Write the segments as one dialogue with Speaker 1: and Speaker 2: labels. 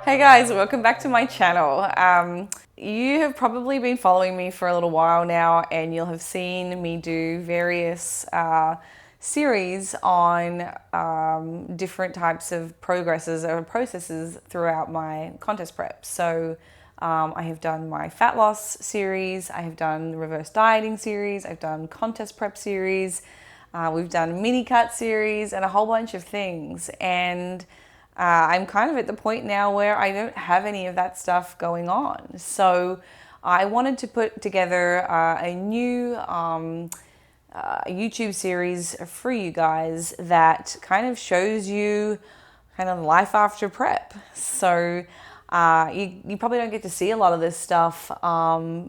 Speaker 1: Hey guys, welcome back to my channel. You have probably been following me for a little while now, and you'll have seen me do various series on different types of progresses or processes throughout my contest prep. So I have done my fat loss series, I have done the reverse dieting series, I've done contest prep series, we've done mini cut series, and a whole bunch of things. And I'm kind of at the point now where I don't have any of that stuff going on. So I wanted to put together a new YouTube series for you guys that kind of shows you kind of life after prep. So you probably don't get to see a lot of this stuff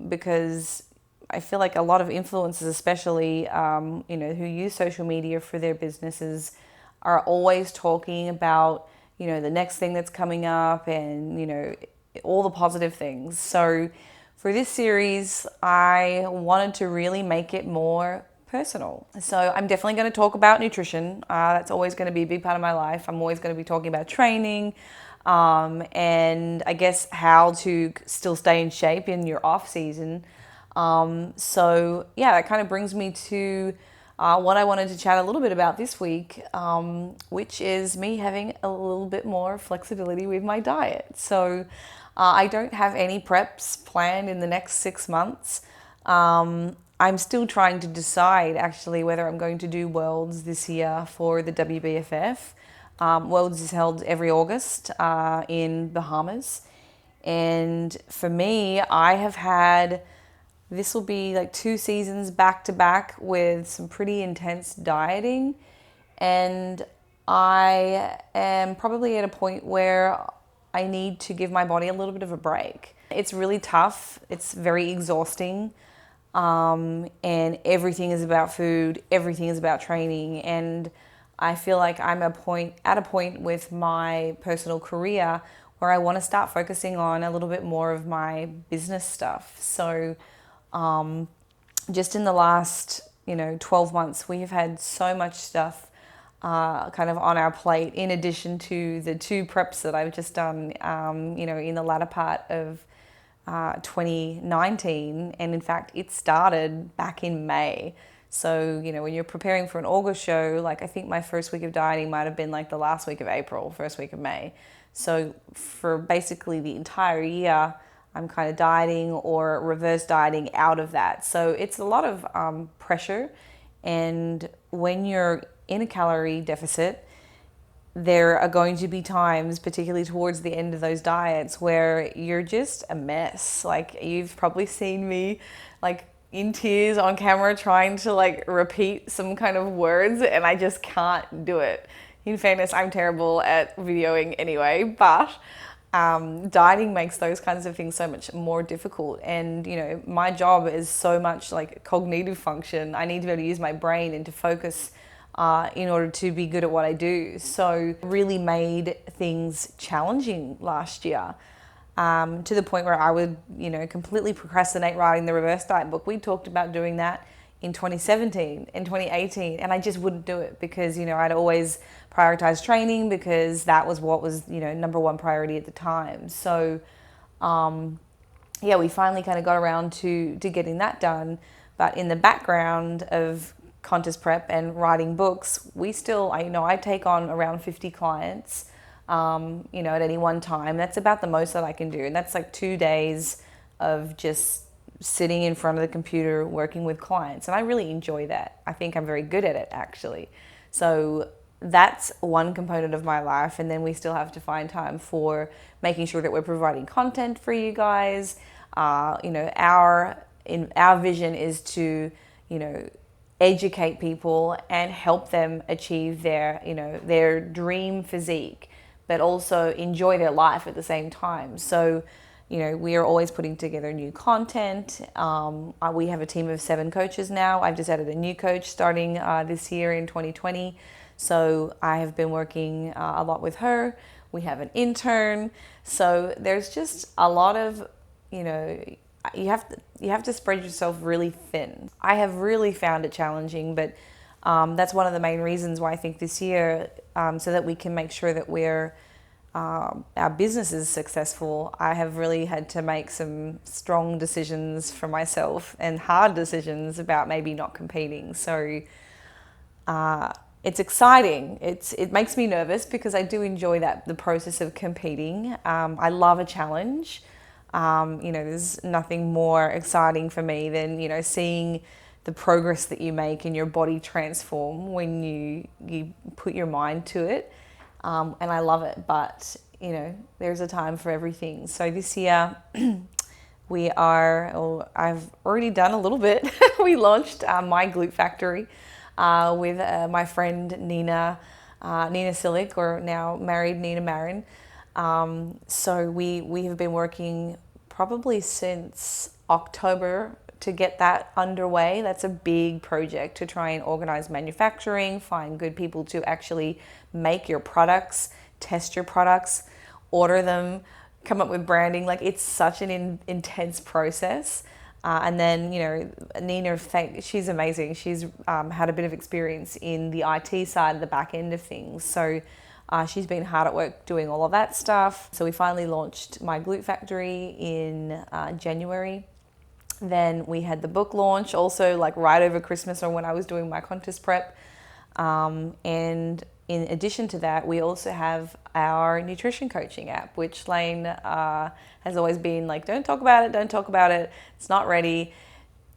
Speaker 1: because I feel like a lot of influencers, especially who use social media for their businesses, are always talking about the next thing that's coming up and all the positive things. So for this series, I wanted to really make it more personal. So I'm definitely going to talk about nutrition. That's always going to be a big part of my life. I'm always going to be talking about training and I guess how to still stay in shape in your off season. So yeah, that kind of brings me to what I wanted to chat a little bit about this week, which is me having a little bit more flexibility with my diet. So I don't have any preps planned in the next 6 months. I'm still trying to decide actually whether I'm going to do Worlds this year for the WBFF. Worlds is held every August in Bahamas. And for me, I have had, this will be like 2 seasons back to back with some pretty intense dieting. And I am probably at a point where I need to give my body a little bit of a break. It's really tough. It's very exhausting. And everything is about food. Everything is about training. And I feel like I'm at a point with my personal career where I want to start focusing on a little bit more of my business stuff. So just in the last 12 months, we have had so much stuff kind of on our plate, in addition to the 2 preps that I've just done in the latter part of 2019. And in fact, it started back in May. So when you're preparing for an August show, like I think my first week of dieting might have been like the last week of April, first week of May. So for basically the entire year, I'm kind of dieting or reverse dieting out of that. So it's a lot of pressure. And when you're in a calorie deficit, there are going to be times, particularly towards the end of those diets, where you're just a mess. Like you've probably seen me like in tears on camera trying to like repeat some kind of words, and I just can't do it. In fairness, I'm terrible at videoing anyway, but dieting makes those kinds of things so much more difficult. And my job is so much like cognitive function. I need to be able to use my brain and to focus in order to be good at what I do. So really made things challenging last year, to the point where I would completely procrastinate writing the reverse diet book. We talked about doing that in 2017 and 2018, and I just wouldn't do it because I'd always prioritize training because that was what was number one priority at the time. So yeah, we finally kind of got around to getting that done. But in the background of contest prep and writing books, I take on around 50 clients at any one time. That's about the most that I can do, and that's like 2 days of just sitting in front of the computer working with clients, and I really enjoy that. I think I'm very good at it, actually. So that's one component of my life, and then we still have to find time for making sure that we're providing content for you guys. Our vision is to educate people and help them achieve their dream physique, but also enjoy their life at the same time. So we are always putting together new content. We have a team of 7 coaches now. I've just added a new coach starting this year in 2020. So I have been working a lot with her. We have an intern. So there's just a lot of, you have to spread yourself really thin. I have really found it challenging, but that's one of the main reasons why I think this year, so that we can make sure that we're our business is successful, I have really had to make some strong decisions for myself and hard decisions about maybe not competing. So it's exciting. It makes me nervous because I do enjoy the process of competing. I love a challenge. There's nothing more exciting for me than seeing the progress that you make and your body transform when you put your mind to it. And I love it, but there's a time for everything. So this year I've already done a little bit. We launched My Glute Factory with my friend Nina Silic, or now married Nina Marin. So we have been working probably since October to get that underway. That's a big project to try and organize manufacturing, find good people to actually make your products, test your products, order them, come up with branding. Like, it's such an intense process. And then, Nina, she's amazing. She's had a bit of experience in the IT side, the back end of things. So she's been hard at work doing all of that stuff. So we finally launched My Glute Factory in January. Then we had the book launch also, like right over Christmas or when I was doing my contest prep. And in addition to that, we also have our nutrition coaching app, which Lane has always been like, don't talk about it. It's not ready.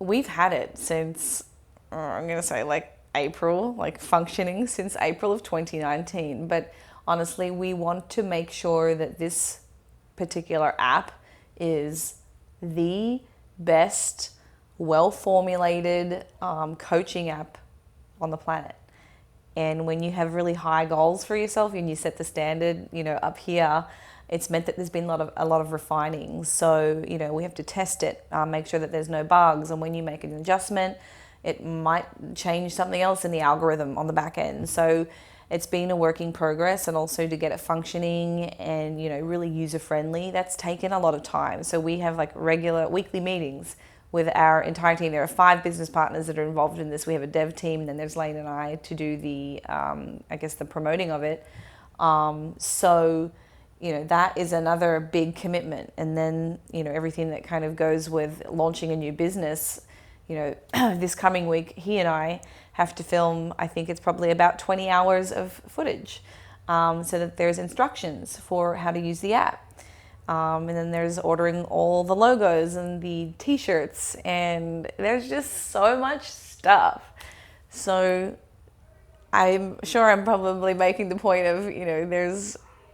Speaker 1: We've had it since, I'm going to say like April, like functioning since April of 2019. But honestly, we want to make sure that this particular app is the best, well-formulated coaching app on the planet. And when you have really high goals for yourself and you set the standard, up here, it's meant that there's been a lot of refining. So, we have to test it, make sure that there's no bugs. And when you make an adjustment, it might change something else in the algorithm on the back end. So it's been a work in progress, and also to get it functioning and, really user-friendly, that's taken a lot of time. So we have like regular weekly meetings with our entire team. There are 5 business partners that are involved in this. We have a dev team, and then there's Lane and I to do the promoting of it. So that is another big commitment. And then, everything that kind of goes with launching a new business. This coming week, he and I have to film, I think it's probably about 20 hours of footage, so that there's instructions for how to use the app. And then there's ordering all the logos and the t-shirts, and there's just so much stuff. So I'm sure I'm probably making the point of,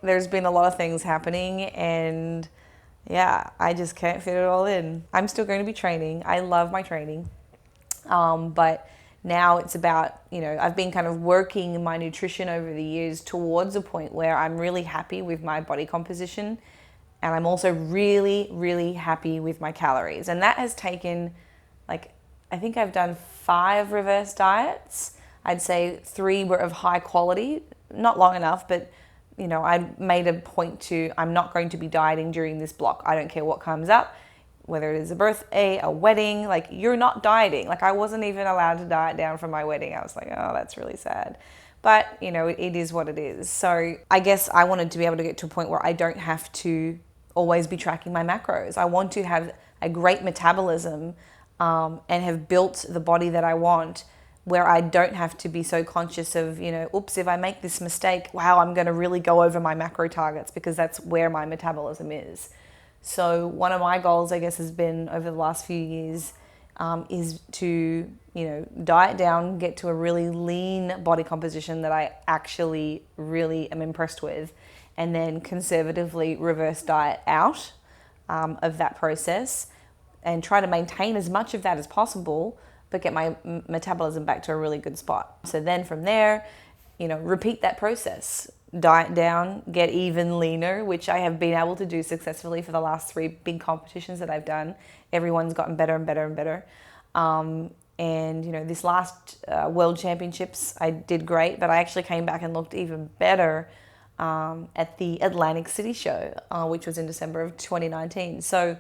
Speaker 1: there's been a lot of things happening, and yeah, I just can't fit it all in. I'm still going to be training. I love my training. But now it's about, I've been kind of working my nutrition over the years towards a point where I'm really happy with my body composition. And I'm also really, really happy with my calories. And that has taken, I think I've done 5 reverse diets. I'd say 3 were of high quality, not long enough, but I made a point to, I'm not going to be dieting during this block. I don't care what comes up, whether it is a birthday, a wedding, you're not dieting. I wasn't even allowed to diet down from my wedding. I was like, oh, that's really sad. But, it is what it is. So I guess I wanted to be able to get to a point where I don't have to always be tracking my macros. I want to have a great metabolism and have built the body that I want, where I don't have to be so conscious of, oops, if I make this mistake, wow, I'm going to really go over my macro targets, because that's where my metabolism is. So one of my goals, I guess, has been over the last few years is to, diet down, get to a really lean body composition that I actually really am impressed with, and then conservatively reverse diet out of that process and try to maintain as much of that as possible, but get my metabolism back to a really good spot. So then from there, repeat that process. Diet down, get even leaner, which I have been able to do successfully for the last 3 big competitions that I've done. Everyone's gotten better and better and better. And this last World Championships, I did great, but I actually came back and looked even better at the Atlantic City show, which was in December of 2019. So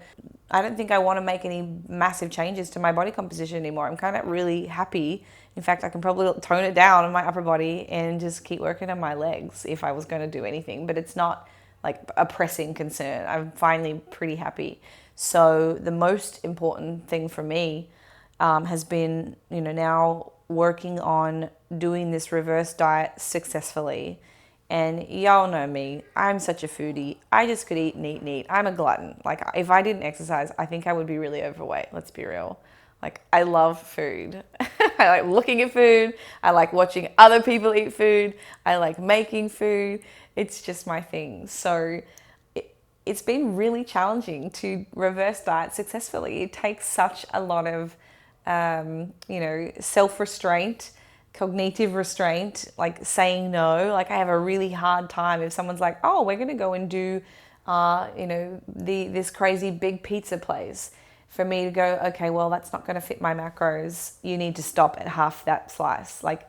Speaker 1: I don't think I want to make any massive changes to my body composition anymore. I'm kind of really happy. In fact, I can probably tone it down on my upper body and just keep working on my legs if I was going to do anything. But it's not like a pressing concern. I'm finally pretty happy. So the most important thing for me has been, now working on doing this reverse diet successfully. And y'all know me, I'm such a foodie. I just could eat and eat and eat. I'm a glutton. Like, if I didn't exercise, I think I would be really overweight. Let's be real. Like, I love food. I like looking at food. I like watching other people eat food. I like making food. It's just my thing. So it's been really challenging to reverse diet successfully. It takes such a lot of, self-restraint, cognitive restraint, like saying no. Like, I have a really hard time if someone's like, oh, we're going to go and do, this crazy big pizza place. For me to go, okay, well, that's not going to fit my macros. You need to stop at half that slice. Like,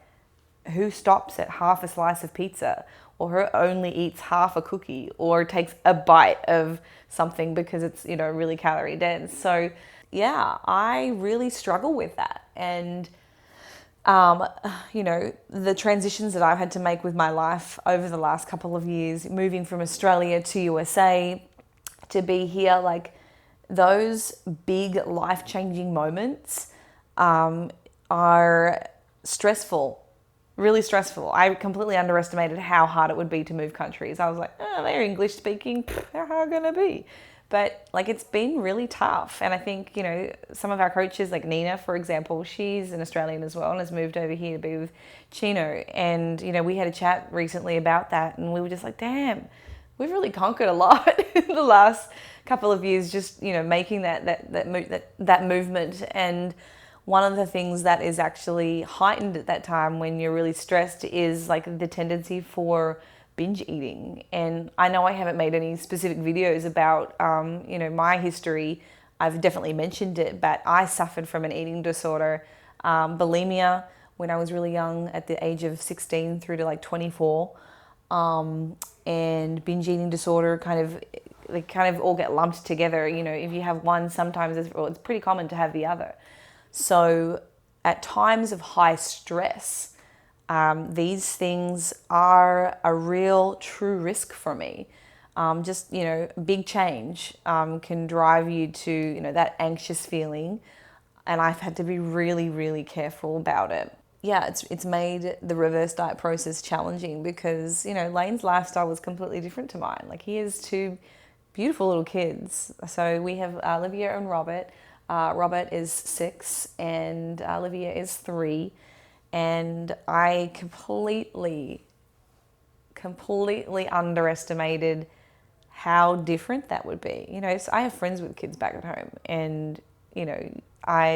Speaker 1: who stops at half a slice of pizza, or who only eats half a cookie, or takes a bite of something because it's, really calorie dense? So yeah, I really struggle with that. And the transitions that I've had to make with my life over the last couple of years, moving from Australia to USA to be here, like, those big life-changing moments are stressful, really stressful. I completely underestimated how hard it would be to move countries. I was like, oh, they're English speaking, how hard going to be? But like, it's been really tough. And I think, some of our coaches, like Nina, for example, she's an Australian as well and has moved over here to be with Chino. And, we had a chat recently about that, and we were just like, damn, we've really conquered a lot in the last couple of years, just, making that movement. And one of the things that is actually heightened at that time when you're really stressed is like the tendency for binge eating. And I know I haven't made any specific videos about, my history. I've definitely mentioned it, but I suffered from an eating disorder, bulimia, when I was really young, at the age of 16 through to like 24. And binge eating disorder they kind of all get lumped together. If you have one, sometimes it's pretty common to have the other. So at times of high stress, these things are a real true risk for me. Big change can drive you to, that anxious feeling. And I've had to be really, really careful about it. Yeah, it's made the reverse diet process challenging because, Lane's lifestyle was completely different to mine. Like, he has two beautiful little kids. So we have Olivia and Robert. Robert is 6 and Olivia is 3. And I completely underestimated how different that would be. So I have friends with kids back at home, and,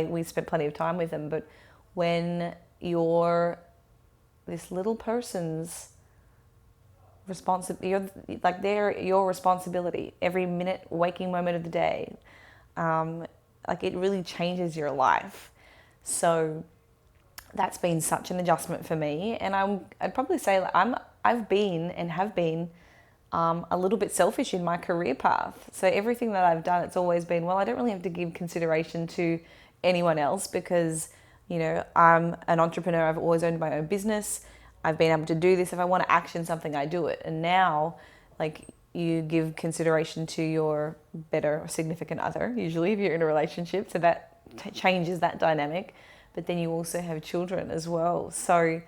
Speaker 1: we spent plenty of time with them. But when you're this little person's they're your responsibility every minute, waking moment of the day, it really changes your life. So that's been such an adjustment for me. And I'd probably say I've been and have been a little bit selfish in my career path. So everything that I've done, it's always been, well, I don't really have to give consideration to anyone else because, I'm an entrepreneur. I've always owned my own business. I've been able to do this. If I want to action something, I do it. And now, you give consideration to your better significant other, usually if you're in a relationship. So that changes that dynamic. But then you also have children as well. So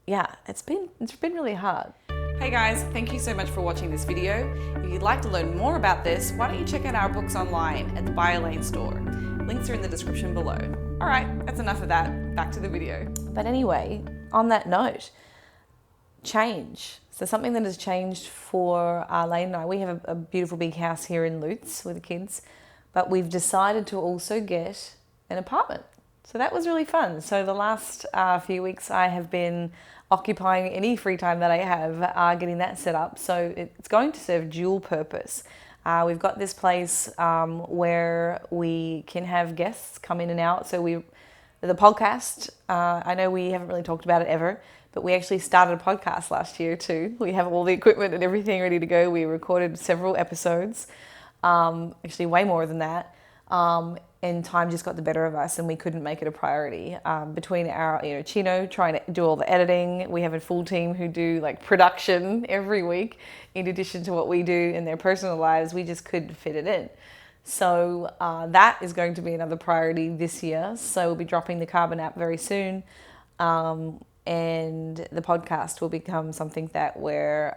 Speaker 1: yeah, it's been really hard. Hey guys, thank you so much for watching this video. If you'd like to learn more about this, why don't you check out our books online at the BioLane store. Links are in the description below. All right, that's enough of that. Back to the video. But anyway, on that note, change. So something that has changed for Lane and I, we have a beautiful big house here in Lutz with the kids, but we've decided to also get an apartment. So that was really fun. So the last few weeks I have been occupying any free time that I have, getting that set up. So it's going to serve dual purpose. We've got this place where we can have guests come in and out. So the podcast, I know we haven't really talked about it ever, but we actually started a podcast last year too. We have all the equipment and everything ready to go. We recorded several episodes, actually way more than that. and time just got the better of us, and we couldn't make it a priority. Between our, Chino trying to do all the editing, we have a full team who do like production every week, in addition to what we do in their personal lives. We just couldn't fit it in. So that is going to be another priority this year. So we'll be dropping the Carbon app very soon. And the podcast will become something that we're,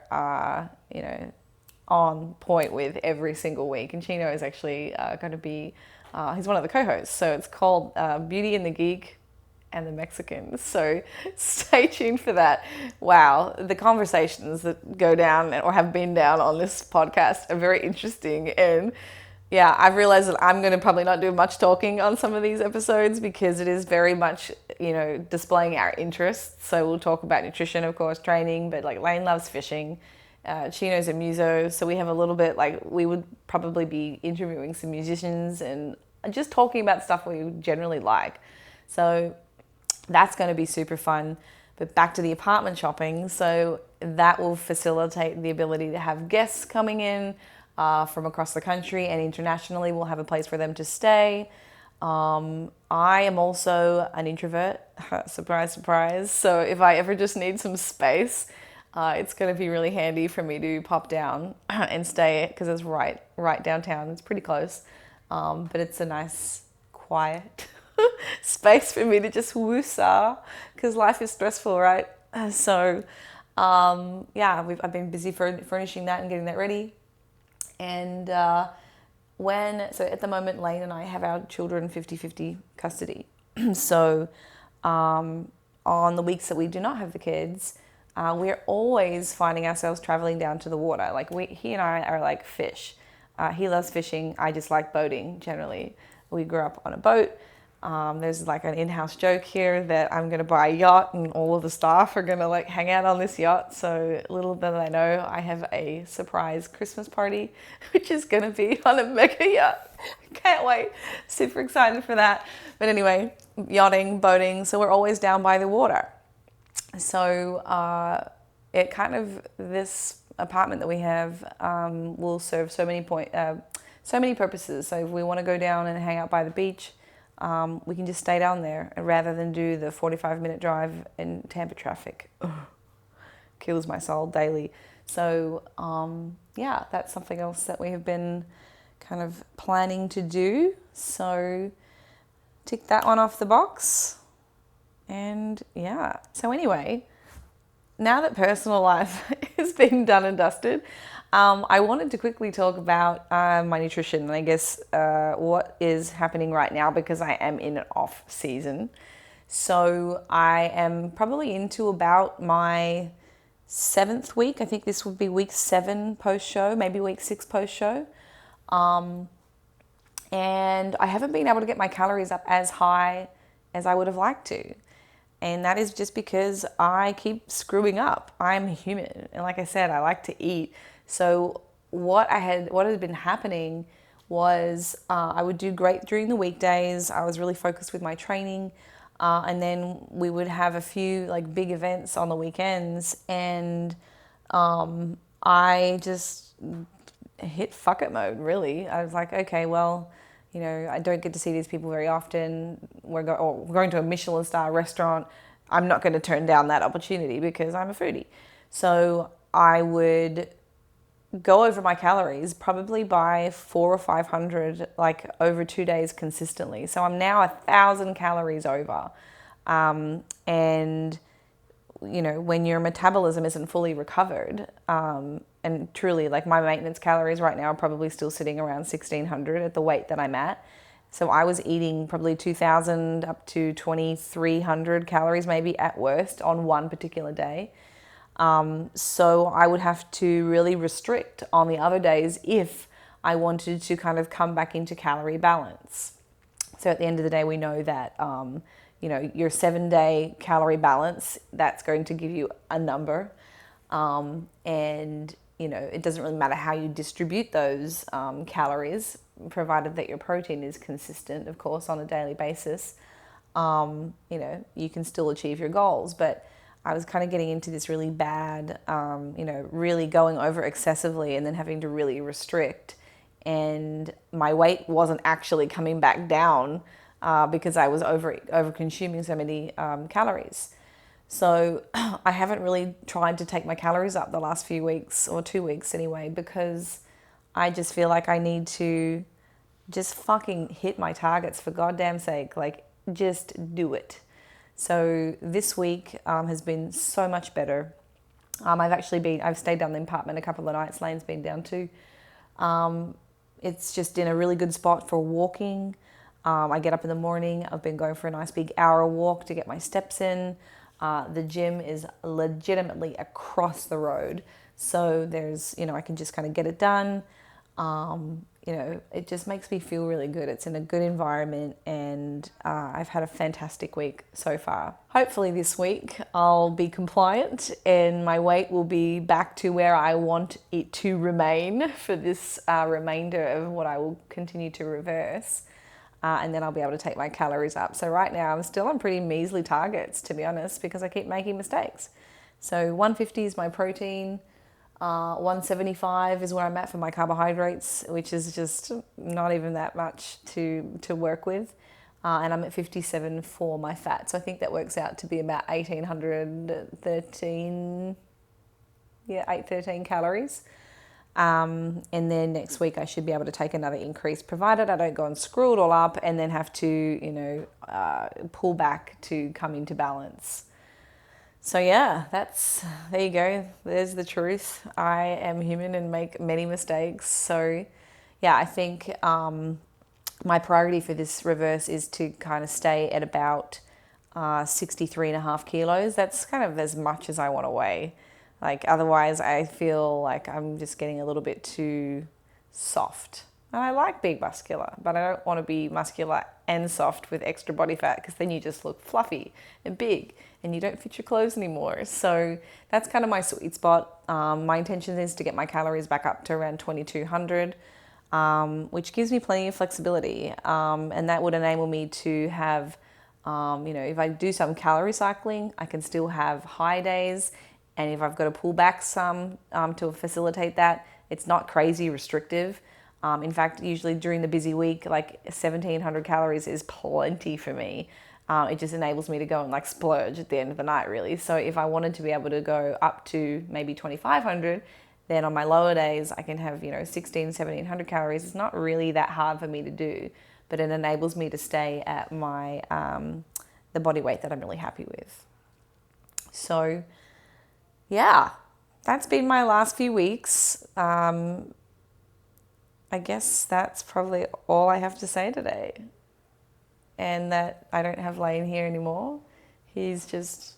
Speaker 1: on point with every single week. And Chino is actually going to be, he's one of the co-hosts. So it's called Beauty and the Geek and the Mexicans. So stay tuned for that. Wow, the conversations that go down or have been down on this podcast are very interesting. And yeah, I've realized that I'm going to probably not do much talking on some of these episodes because it is very much, displaying our interests. So we'll talk about nutrition, of course, training, but like Lane loves fishing. Chino's a muso, so we have a little bit we would probably be interviewing some musicians and just talking about stuff we generally like. So that's going to be super fun. But back to the apartment shopping. So that will facilitate the ability to have guests coming in from across the country, and internationally we'll have a place for them to stay. I am also an introvert, surprise, surprise. So if I ever just need some space, it's going to be really handy for me to pop down and stay, because it's right downtown. It's pretty close, but it's a nice, quiet space for me to just woosah, because life is stressful, right? So, I've been busy furnishing that and getting that ready. And so at the moment, Lane and I have our children 50-50 custody. So on the weeks that we do not have the kids, we're always finding ourselves traveling down to the water. Like he and I are like fish. He loves fishing. I just like boating generally. We grew up on a boat. There's like an in-house joke here that I'm going to buy a yacht and all of the staff are going to like hang out on this yacht. So little did I know, I have a surprise Christmas party, which is going to be on a mega yacht. Can't wait. Super excited for that. But anyway, yachting, boating. So we're always down by the water. So it kind of, this apartment that we have will serve so many purposes. So if we want to go down and hang out by the beach, we can just stay down there rather than do the 45-minute drive in Tampa traffic. Ugh, kills my soul daily. So that's something else that we have been kind of planning to do. So tick that one off the box. And so anyway, now that personal life has been done and dusted, I wanted to quickly talk about my nutrition and I guess what is happening right now, because I am in an off season. So I am probably into about my 7th week. I think this would be week 7 post-show, maybe week 6 post-show. And I haven't been able to get my calories up as high as I would have liked to. And that is just because I keep screwing up. I'm human. And like I said, I like to eat. So what had been happening was I would do great during the weekdays. I was really focused with my training. And then we would have a few like big events on the weekends. And I just hit fuck it mode, really. I was like, okay, well, I don't get to see these people very often. We're going to a Michelin star restaurant. I'm not going to turn down that opportunity because I'm a foodie. So I would go over my calories probably by 400 or 500, like over 2 days consistently. So I'm now 1,000 calories over. And when your metabolism isn't fully recovered, and truly, like my maintenance calories right now are probably still sitting around 1,600 at the weight that I'm at. So I was eating probably 2,000 up to 2,300 calories maybe at worst on one particular day. So I would have to really restrict on the other days if I wanted to kind of come back into calorie balance. So at the end of the day, we know that, your 7-day calorie balance, that's going to give you a number. It doesn't really matter how you distribute those calories, provided that your protein is consistent, of course, on a daily basis. You can still achieve your goals. But I was kind of getting into this really bad, really going over excessively and then having to really restrict. and my weight wasn't actually coming back down because I was over consuming so many calories. So I haven't really tried to take my calories up the last few weeks, or 2 weeks anyway, because I just feel like I need to just fucking hit my targets, for goddamn sake. Like, just do it. So this week has been so much better. I've stayed down in the apartment a couple of nights. Lane's been down too. It's just in a really good spot for walking. I get up in the morning. I've been going for a nice big hour walk to get my steps in. The gym is legitimately across the road. So I can just kind of get it done. It just makes me feel really good. It's in a good environment, and I've had a fantastic week so far. Hopefully this week I'll be compliant and my weight will be back to where I want it to remain for this remainder of what I will continue to reverse. And then I'll be able to take my calories up. So right now I'm still on pretty measly targets, to be honest, because I keep making mistakes. So 150 is my protein. 175 is where I'm at for my carbohydrates, which is just not even that much to work with. And I'm at 57 for my fat. So I think that works out to be about 813 calories. And then next week I should be able to take another increase, provided I don't go and screw it all up and then have to, pull back to come into balance. So yeah, there you go. There's the truth. I am human and make many mistakes. So yeah, I think my priority for this reverse is to kind of stay at about 63.5 kilos. That's kind of as much as I want to weigh. Like, otherwise I feel like I'm just getting a little bit too soft. And I like being muscular, but I don't want to be muscular and soft with extra body fat, because then you just look fluffy and big and you don't fit your clothes anymore. So that's kind of my sweet spot. My intention is to get my calories back up to around 2,200, which gives me plenty of flexibility. And that would enable me to have, if I do some calorie cycling, I can still have high days. And if I've got to pull back some to facilitate that, it's not crazy restrictive. In fact, usually during the busy week, like 1,700 calories is plenty for me. It just enables me to go and splurge at the end of the night, really. So if I wanted to be able to go up to maybe 2,500, then on my lower days, I can have, 1,700 calories. It's not really that hard for me to do, but it enables me to stay at my, the body weight that I'm really happy with. So yeah, that's been my last few weeks. I guess that's probably all I have to say today. And that I don't have Lane here anymore. He's just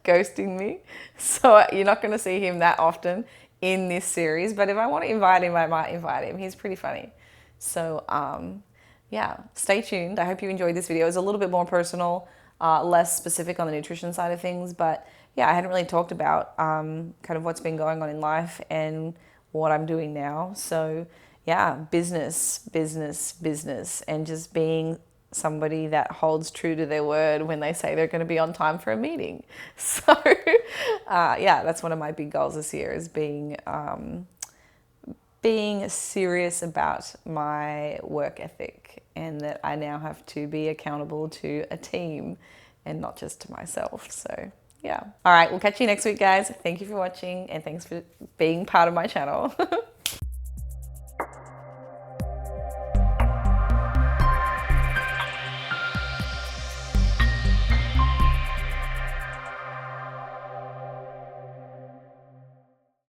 Speaker 1: ghosting me. So you're not going to see him that often in this series. But if I want to invite him, I might invite him. He's pretty funny. So yeah, stay tuned. I hope you enjoyed this video. It was a little bit more personal, less specific on the nutrition side of things. But yeah, I hadn't really talked about kind of what's been going on in life and what I'm doing now. So yeah, business, and just being somebody that holds true to their word when they say they're going to be on time for a meeting. So yeah, that's one of my big goals this year, is being serious about my work ethic, and that I now have to be accountable to a team and not just to myself. So yeah. All right, we'll catch you next week, guys. Thank you for watching, and thanks for being part of my channel.